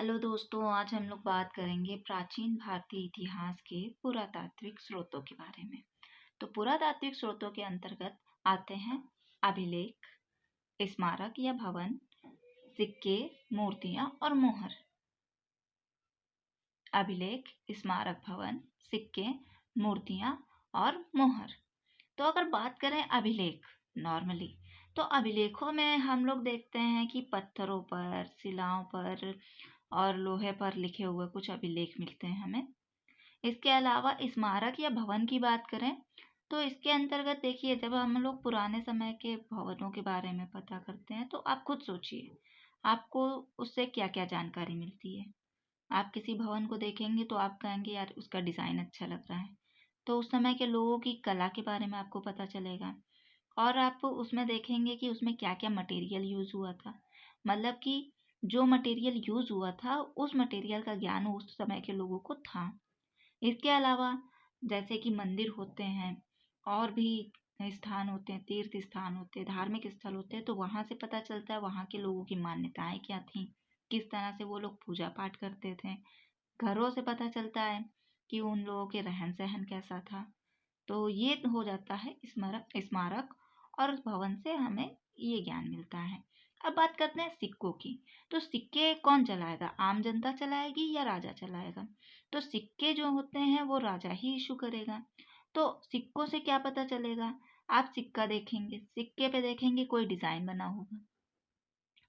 Hello दोस्तों, आज हम लोग बात करेंगे प्राचीन भारतीय इतिहास के पुरातात्विक स्रोतों के बारे में। तो पुरातात्विक स्रोतों के अंतर्गत आते हैं अभिलेख, स्मारक या भवन, सिक्के, मूर्तियां और मोहर। अभिलेख, स्मारक, भवन, सिक्के, मूर्तियां और मोहर। तो अगर बात करें अभिलेख नॉर्मली, तो अभिलेखों में हम लोग देखते हैं कि पत्थरों पर, शिलाओं पर और लोहे पर लिखे हुए कुछ अभिलेख मिलते हैं हमें। इसके अलावा स्मारक या भवन की बात करें तो इसके अंतर्गत देखिए, जब हम लोग पुराने समय के भवनों के बारे में पता करते हैं तो आप खुद सोचिए आपको उससे क्या क्या जानकारी मिलती है। आप किसी भवन को देखेंगे तो आप कहेंगे यार उसका डिज़ाइन अच्छा लग रहा है, तो उस समय के लोगों की कला के बारे में आपको पता चलेगा। और आप उसमें देखेंगे कि उसमें क्या क्या मटेरियल यूज़ हुआ था, मतलब कि जो मटेरियल यूज़ हुआ था उस मटेरियल का ज्ञान उस समय के लोगों को था। इसके अलावा जैसे कि मंदिर होते हैं और भी स्थान होते हैं, तीर्थ स्थान होते हैं, धार्मिक स्थल होते हैं, तो वहाँ से पता चलता है वहाँ के लोगों की मान्यताएं क्या थी, किस तरह से वो लोग पूजा पाठ करते थे। घरों से पता चलता है कि उन लोगों के रहन सहन कैसा था। तो ये हो जाता है स्मारक स्मारक और भवन से हमें ये ज्ञान मिलता है। अब बात करते हैं सिक्कों की। तो सिक्के कौन चलाएगा, आम जनता चलाएगी या राजा चलाएगा? तो सिक्के जो होते हैं वो राजा ही इशू करेगा। तो सिक्कों से क्या पता चलेगा? आप सिक्का देखेंगे, सिक्के पे देखेंगे कोई डिजाइन बना होगा,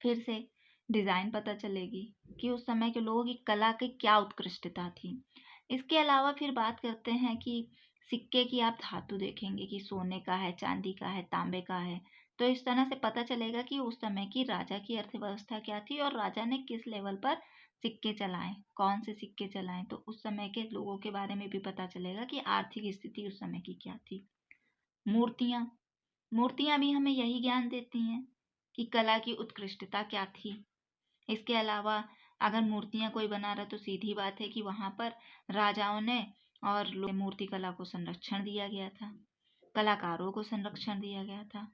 फिर से डिजाइन पता चलेगी कि उस समय के लोगों की कला की क्या उत्कृष्टता थी। इसके अलावा फिर बात करते हैं कि सिक्के की आप धातु देखेंगे कि सोने का है, चांदी का है, तांबे का है। तो इस तरह से पता चलेगा कि उस समय की राजा की अर्थव्यवस्था क्या थी और राजा ने किस लेवल पर सिक्के चलाए, कौन से सिक्के चलाए। तो उस समय के लोगों के बारे में भी पता चलेगा कि आर्थिक स्थिति उस समय की क्या थी। मूर्तियां मूर्तियां भी हमें यही ज्ञान देती हैं कि कला की उत्कृष्टता क्या थी। इसके अलावा अगर मूर्तियां कोई बना रहा तो सीधी बात है कि वहां पर राजाओं ने और मूर्ति कला को संरक्षण दिया गया था, कलाकारों को संरक्षण दिया गया था।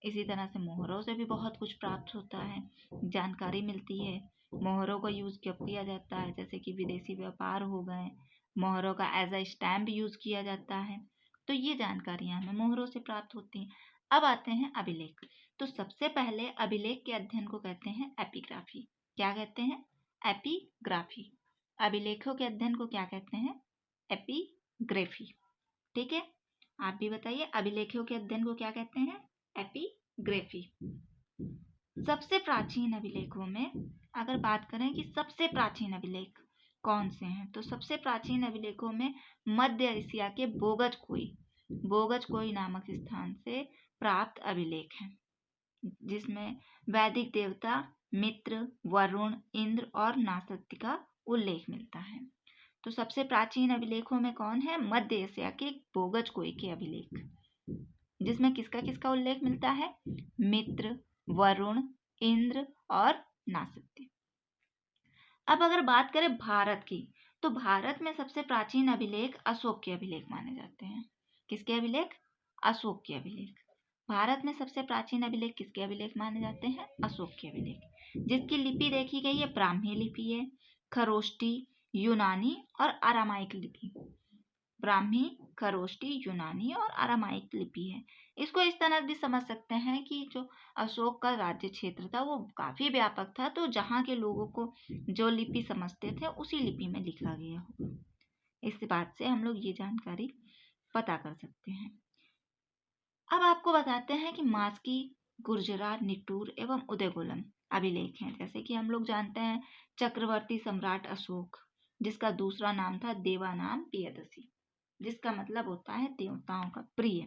इसी तरह से मोहरों से भी बहुत कुछ प्राप्त होता है, जानकारी मिलती है। मोहरों का यूज कब किया जाता है, जैसे कि विदेशी व्यापार हो गए, मोहरों का एज अ स्टैम्प यूज किया जाता है। तो ये जानकारियां हमें मोहरों से प्राप्त होती हैं। अब आते हैं अभिलेख। तो सबसे पहले अभिलेख के अध्ययन को कहते हैं एपिग्राफी। क्या कहते हैं? एपिग्राफी। अभिलेखों के अध्ययन को क्या कहते हैं? एपिग्राफी। ठीक है, आप भी बताइए अभिलेखों के अध्ययन को क्या कहते हैं? एपिग्राफी। सबसे प्राचीन अभिलेखों में अगर बात करें कि सबसे प्राचीन अभिलेख कौन से हैं, तो सबसे प्राचीन अभिलेखों में मध्य एशिया के बोगज कोई नामक स्थान से प्राप्त अभिलेख हैं, जिसमें वैदिक देवता मित्र, वरुण, इंद्र और नासत्य का उल्लेख मिलता है। तो सबसे प्राचीन अभिलेखों में कौन है? मध्य एशिया के बोगज कोई के अभिलेख, जिसमें किसका किसका उल्लेख मिलता है? मित्र, वरुण, इंद्र और नासत्य। अब अगर बात करें भारत की, तो भारत में सबसे प्राचीन अभिलेख अशोक के अभिलेख माने जाते हैं। किसके अभिलेख? अशोक के अभिलेख। भारत में सबसे प्राचीन अभिलेख किसके अभिलेख माने जाते हैं? अशोक के अभिलेख। जिसकी लिपि देखी गई है ब्राह्मी लिपि है, खरोष्टी, यूनानी और अरामाइक लिपि। ब्राह्मी, खरोष्टी, यूनानी और अरामाइक लिपि है। इसको इस तरह भी समझ सकते हैं कि जो अशोक का राज्य क्षेत्र था वो काफी व्यापक था, तो जहाँ के लोगों को जो लिपि समझते थे उसी लिपि में लिखा गया होगा। इस बात से हम लोग ये जानकारी पता कर सकते हैं। अब आपको बताते हैं कि मास्की, गुर्जरा, निट्टूर एवं उदयगोलम अभिलेख हैं। जैसे कि हम लोग जानते हैं चक्रवर्ती सम्राट अशोक, जिसका दूसरा नाम था देवानाम पियदसी, जिसका मतलब होता है देवताओं का प्रिय।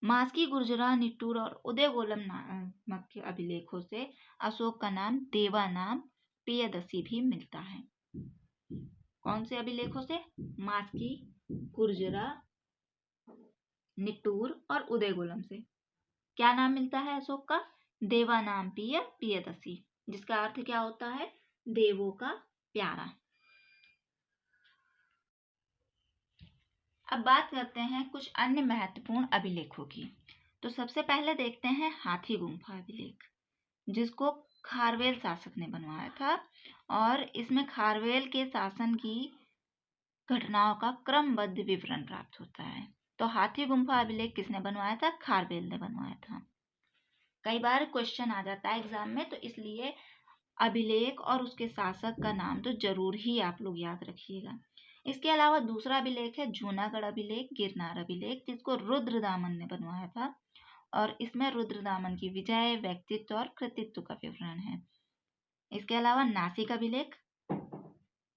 मास्की, गुर्जरा, निट्टूर और उदयगोलम नामक के अभिलेखों से अशोक का नाम देवानाम पियदसी भी मिलता है। कौन से अभिलेखों से? मास्की, गुर्जरा, निट्टूर और उदयगोलम से क्या नाम मिलता है अशोक का? देवानाम पियदसी, जिसका अर्थ क्या होता है? देवों का प्यारा। अब बात करते हैं कुछ अन्य महत्वपूर्ण अभिलेखों की। तो सबसे पहले देखते हैं हाथी गुम्फा अभिलेख, जिसको खारवेल शासक ने बनवाया था और इसमें खारवेल के शासन की घटनाओं का क्रमबद्ध विवरण प्राप्त होता है। तो हाथी गुम्फा अभिलेख किसने बनवाया था? खारवेल ने बनवाया था। कई बार क्वेश्चन आ जाता है एग्जाम में, तो इसलिए अभिलेख और उसके शासक का नाम तो जरूर ही आप लोग याद रखिएगा। इसके अलावा दूसरा अभिलेख है जूनागढ़ अभिलेख, गिरनार अभिलेख, जिसको रुद्रदामन ने बनवाया था और इसमें रुद्रदामन की विजय, व्यक्तित्व और कृतित्व का विवरण है। इसके अलावा नासिक अभिलेख,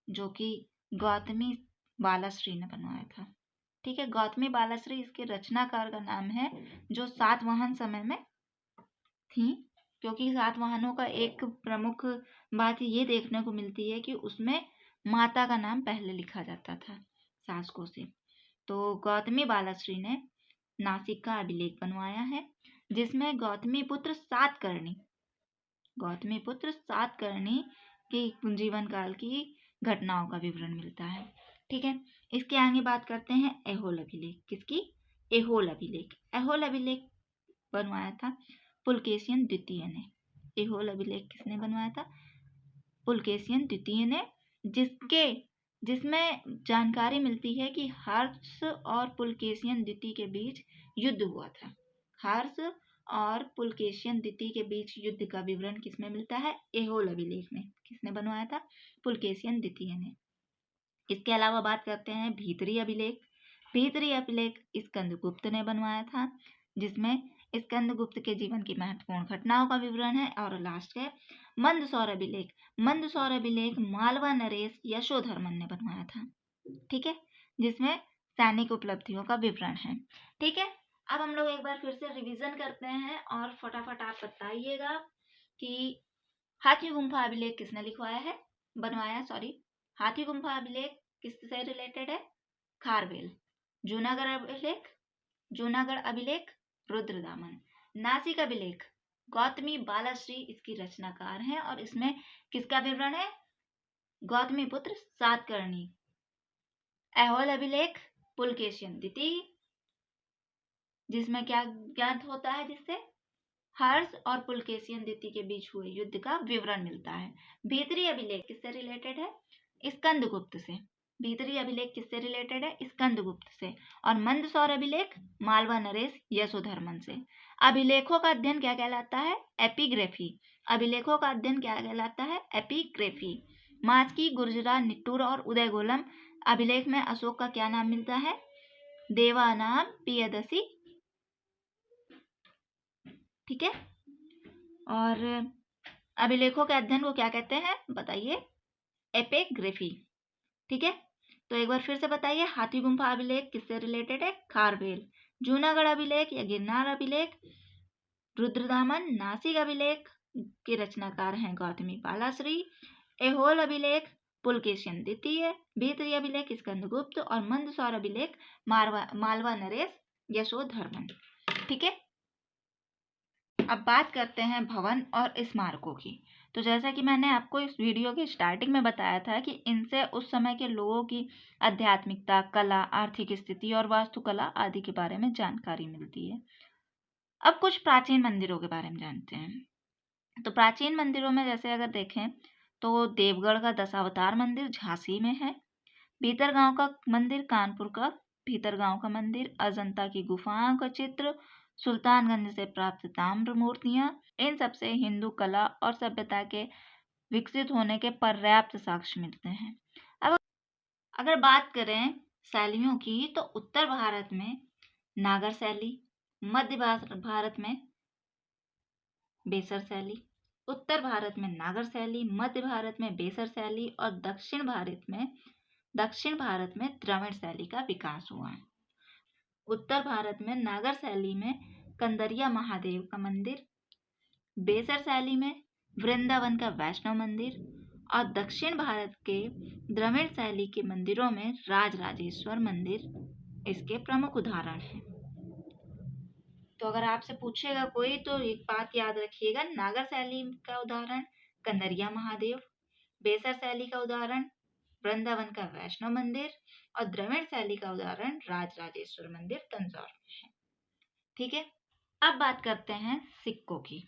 जो कि गौतमी बालाश्री ने बनवाया था। ठीक है, गौतमी बालाश्री इसके रचनाकार का नाम है, जो सातवाहन समय में थी। क्योंकि सातवाहनों का एक प्रमुख बात ये देखने को मिलती है कि उसमें माता का नाम पहले लिखा जाता था शासकों से। तो गौतमी बालाश्री ने नासिक का अभिलेख बनवाया है, जिसमें गौतमी पुत्र सातकर्णी के जीवन काल की घटनाओं का विवरण मिलता है। ठीक है, इसके आगे बात करते हैं ऐहोल अभिलेख। किसकी? ऐहोल अभिलेख। ऐहोल अभिलेख बनवाया था पुलकेशिन द्वितीय ने। ऐहोल अभिलेख किसने बनवाया था? पुलकेशिन द्वितीय ने, जिसमें जानकारी मिलती है कि हर्ष और पुलकेशिन द्वितीय के बीच युद्ध हुआ था। हर्ष और पुलकेशिन द्वितीय के बीच युद्ध का विवरण किसमें मिलता है? ऐहोल अभिलेख में। किसने बनवाया था? पुलकेशिन द्वितीय ने। इसके अलावा बात करते हैं भीतरी अभिलेख। भीतरी अभिलेख स्कंदगुप्त ने बनवाया था, जिसमें स्कंदगुप्त के जीवन की महत्वपूर्ण घटनाओं का विवरण है। और लास्ट है मंदसौर अभिलेख। मंदसौर अभिलेख मालवा नरेश यशोधर्मन ने बनवाया था। ठीक है, जिसमें सैनिक उपलब्धियों का विवरण है। ठीक है, अब हम लोग एक बार फिर से रिवीजन करते हैं और फटाफट आप बताइएगा कि हाथी गुम्फा अभिलेख किसने बनवाया। हाथी गुम्फा अभिलेख किससे रिलेटेड है? खारवेल। जूनागढ़ अभिलेख रुद्रदामन। नासिक अभिलेख गौतमी बालाश्री इसकी रचनाकार हैं और इसमें किसका विवरण है? गौतमी पुत्र सातकर्णी। ऐहोल अभिलेख पुलकेशिन द्वितीय, जिसमें क्या ज्ञात होता है? जिससे हर्ष और पुलकेशिन द्वितीय के बीच हुए युद्ध का विवरण मिलता है। भीतरी अभिलेख किससे रिलेटेड है? स्कंदगुप्त से। भीतरी अभिलेख किससे रिलेटेड है? स्कंदगुप्त से। और मंदसौर अभिलेख मालवा नरेश यशोधर्मन से। अभिलेखों का अध्ययन क्या कहलाता है? एपिग्राफी। अभिलेखों का अध्ययन क्या कहलाता है? एपिग्राफी। मास्की, गुर्जरा, निट्टूर और उदयगोलम अभिलेख में अशोक का क्या नाम मिलता है? देवानाम पियदसी। ठीक है, और अभिलेखों के अध्ययन को क्या कहते हैं? बताइए। एपिग्राफी। ठीक है, तो एक बार फिर से बताइए, हाथी गुम्फा अभिलेख किससे रिलेटेड है? खारवेल। जूनागढ़ अभिलेख या गिरनार अभिलेख रुद्रदामन। नासिक अभिलेख के रचनाकार हैं गौतमी बालाश्री। ऐहोल अभिलेख पुलकेशिन द्वितीय। भीतरी अभिलेख स्कंदगुप्त। और मंदसौर अभिलेख मालवा नरेश यशोधर्मन। ठीक है, अब बात करते हैं भवन और स्मारकों की। तो जैसा कि मैंने आपको इस वीडियो के स्टार्टिंग में बताया था कि इनसे उस समय के लोगों की आध्यात्मिकता, कला, आर्थिक स्थिति और वास्तुकला आदि के बारे में जानकारी मिलती है। अब कुछ प्राचीन मंदिरों के बारे में जानते हैं। तो प्राचीन मंदिरों में जैसे अगर देखें तो देवगढ़ का दशावतार मंदिर झांसी में है। भीतरगांव का मंदिर, कानपुर का भीतरगांव का मंदिर, अजंता की गुफाओं का चित्र, सुल्तानगंज से प्राप्त ताम्र मूर्तियां, इन सबसे हिंदू कला और सभ्यता के विकसित होने के पर्याप्त साक्ष्य मिलते हैं। अब अगर बात करें शैलियों की, तो उत्तर भारत में नागर शैली, मध्य भारत में बेसर शैली, उत्तर भारत में नागर शैली, मध्य भारत में बेसर शैली और दक्षिण भारत में द्रविड़ शैली का विकास हुआ है। उत्तर भारत में नागर शैली में कंदरिया महादेव का मंदिर, बेसर शैली में वृंदावन का वैष्णव मंदिर और दक्षिण भारत के द्रविड़ शैली के मंदिरों में राजराजेश्वर मंदिर इसके प्रमुख उदाहरण हैं। तो अगर आपसे पूछेगा कोई तो एक बात याद रखिएगा, नागर शैली का उदाहरण कंदरिया महादेव, बेसर शैली का उदाहरण वृंदावन का वैष्णव मंदिर और द्रविड़ शैली का उदाहरण राजराजेश्वर मंदिर तंजौर में है। ठीक है, अब बात करते हैं सिक्कों की।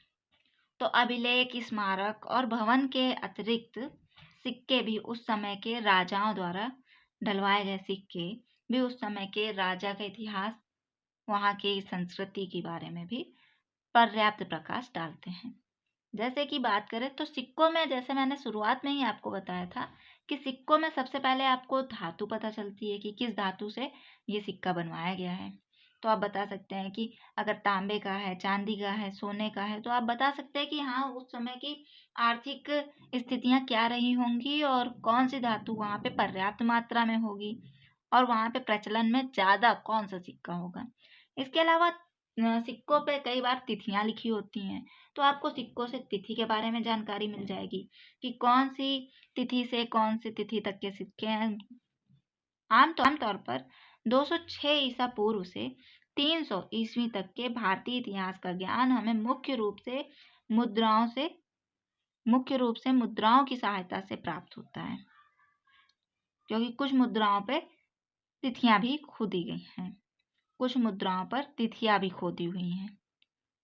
तो अभिलेख, स्मारक और भवन के अतिरिक्त सिक्के भी उस समय के राजाओं द्वारा ढलवाए गए सिक्के भी उस समय के राजा का इतिहास, वहाँ की संस्कृति के बारे में भी पर्याप्त प्रकाश डालते हैं। जैसे कि बात करें तो सिक्कों में, जैसे मैंने शुरुआत में ही आपको बताया था कि सिक्कों में सबसे पहले आपको धातु पता चलती है कि किस धातु से ये सिक्का बनवाया गया है। तो आप बता सकते हैं कि अगर तांबे का है, चांदी का है, सोने का है, तो आप बता सकते हैं कि हाँ, उस समय की आर्थिक स्थितियाँ क्या रही होंगी और कौन सी धातु वहाँ पे पर्याप्त मात्रा में होगी और वहाँ पे प्रचलन में ज़्यादा कौन सा सिक्का होगा। इसके अलावा सिक्कों पे कई बार तिथियां लिखी होती हैं, तो आपको सिक्कों से तिथि के बारे में जानकारी मिल जाएगी कि कौन सी तिथि से कौन सी तिथि तक के सिक्के हैं। आमतौर पर 206 ईसा पूर्व से 300 ईस्वी तक के भारतीय इतिहास का ज्ञान हमें मुख्य रूप से मुद्राओं की सहायता से प्राप्त होता है, क्योंकि कुछ मुद्राओं पे तिथियां भी खोदी गई हैं, कुछ मुद्राओं पर तिथियां भी खोदी हुई हैं,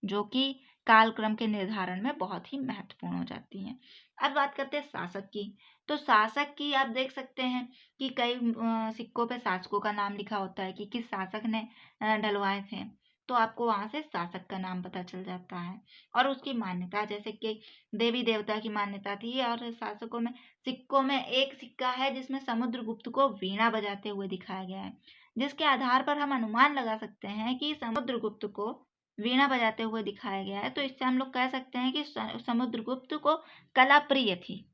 जो कि कालक्रम के निर्धारण में बहुत ही महत्वपूर्ण हो जाती हैं। अब बात करते हैं शासक की। तो शासक की आप देख सकते हैं कि कई सिक्कों पे शासकों का नाम लिखा होता है कि किस शासक ने डलवाए थे, तो आपको वहां से शासक का नाम पता चल जाता है और उसकी मान्यता, जैसे कि देवी देवता की मान्यता थी। और शासकों में, सिक्कों में एक सिक्का है जिसमें समुद्रगुप्त को वीणा बजाते हुए दिखाया गया है, जिसके आधार पर हम अनुमान लगा सकते हैं कि समुद्रगुप्त को वीणा बजाते हुए दिखाया गया है। तो इससे हम लोग कह सकते हैं कि समुद्रगुप्त को कला प्रिय थी,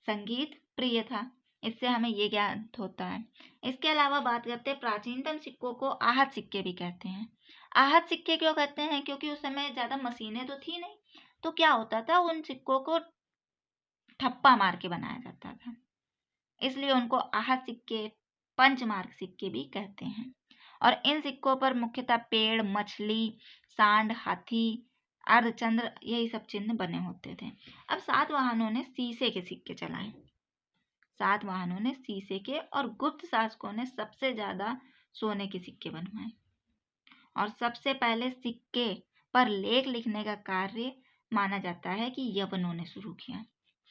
संगीत प्रिय था। इससे हमें ये ज्ञान होता है। इसके अलावा बात करते हैं, प्राचीनतम सिक्कों को आहत सिक्के भी कहते हैं। आहत सिक्के क्यों कहते हैं? क्योंकि उस समय ज्यादा मशीनें तो थी नहीं, तो क्या होता था, उन सिक्कों को ठप्पा मार के बनाया जाता था, इसलिए उनको आहत सिक्के, पंचमार्क सिक्के भी कहते हैं। और इन सिक्कों पर मुख्यतः पेड़, मछली, सांड, हाथी, अर्धचंद्र, यही सब चिन्ह बने होते थे। अब सातवाहनों ने शीशे के सिक्के चलाए। सातवाहनों ने शीशे के और गुप्त शासकों ने सबसे ज्यादा सोने के सिक्के बनवाए। और सबसे पहले सिक्के पर लेख लिखने का कार्य माना जाता है कि यवनों ने शुरू किया।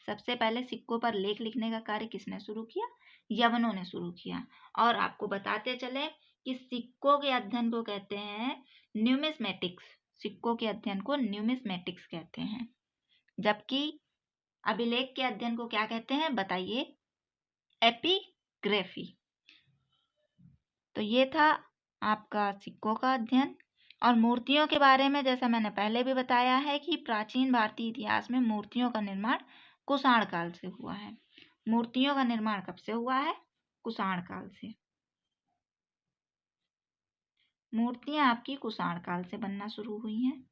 सबसे पहले सिक्कों पर लेख लिखने का कार्य किसने शुरू किया? यवनों ने शुरू किया। और आपको बताते चले कि सिक्कों के अध्ययन को कहते हैं न्यूमिस्मेटिक्स। सिक्कों के अध्ययन को न्यूमिस्मेटिक्स कहते हैं, जबकि अभिलेख के अध्ययन को क्या कहते हैं, बताइए? एपिग्राफी। तो ये था आपका सिक्कों का अध्ययन। और मूर्तियों के बारे में, जैसा मैंने पहले भी बताया है कि प्राचीन भारतीय इतिहास में मूर्तियों का निर्माण कुषाण काल से हुआ है। मूर्तियों का निर्माण कब से हुआ है? कुषाण काल से। मूर्तियां आपकी कुषाण काल से बनना शुरू हुई हैं।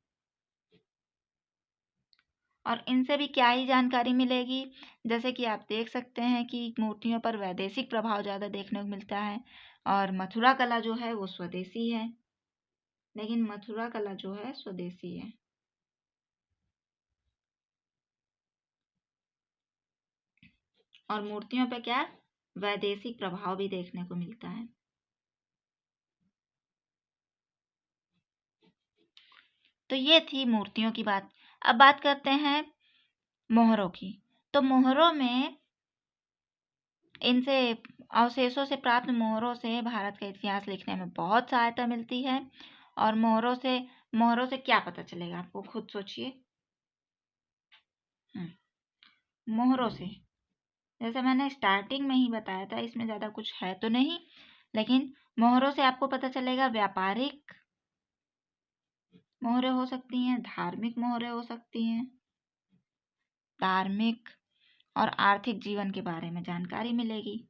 और इनसे भी क्या ही जानकारी मिलेगी, जैसे कि आप देख सकते हैं कि मूर्तियों पर वैदेशिक प्रभाव ज़्यादा देखने को मिलता है और मथुरा कला जो है वो स्वदेशी है, लेकिन मथुरा कला जो है स्वदेशी है। और मूर्तियों पे क्या, वैदेशिक प्रभाव भी देखने को मिलता है। तो ये थी मूर्तियों की बात। अब बात करते हैं मोहरों की। तो मोहरों में, इनसे, अवशेषों से प्राप्त मोहरों से भारत का इतिहास लिखने में बहुत सहायता मिलती है। और मोहरों से क्या पता चलेगा आपको, खुद सोचिए। मोहरों से, जैसे मैंने स्टार्टिंग में ही बताया था, इसमें ज़्यादा कुछ है तो नहीं, लेकिन मोहरों से आपको पता चलेगा व्यापारिक मोहरें हो सकती हैं, धार्मिक मोहरें हो सकती हैं, धार्मिक और आर्थिक जीवन के बारे में जानकारी मिलेगी।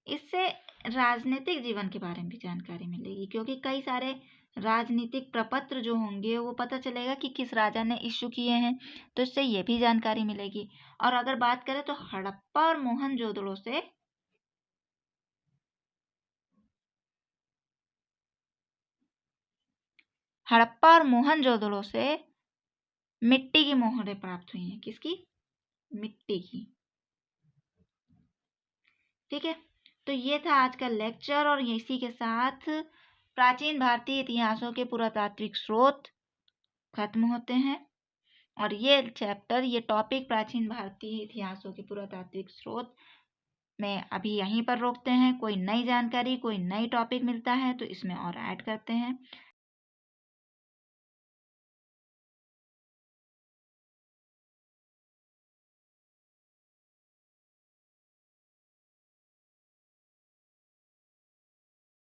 इससे राजनीतिक जीवन के बारे में भी जानकारी मिलेगी, क्योंकि कई सारे राजनीतिक प्रपत्र जो होंगे वो पता चलेगा कि किस राजा ने इश्यू किए हैं, तो इससे ये भी जानकारी मिलेगी। और अगर बात करें तो हड़प्पा और मोहनजोदड़ो से मिट्टी की मोहरें प्राप्त हुई हैं। किसकी? मिट्टी की। ठीक है, तो ये था आज का लेक्चर और इसी के साथ प्राचीन भारतीय इतिहासों के पुरातात्विक स्रोत खत्म होते हैं। और ये चैप्टर, ये टॉपिक प्राचीन भारतीय इतिहासों के पुरातात्विक स्रोत में अभी यहीं पर रोकते हैं। कोई नई जानकारी, कोई नई टॉपिक मिलता है तो इसमें और ऐड करते हैं।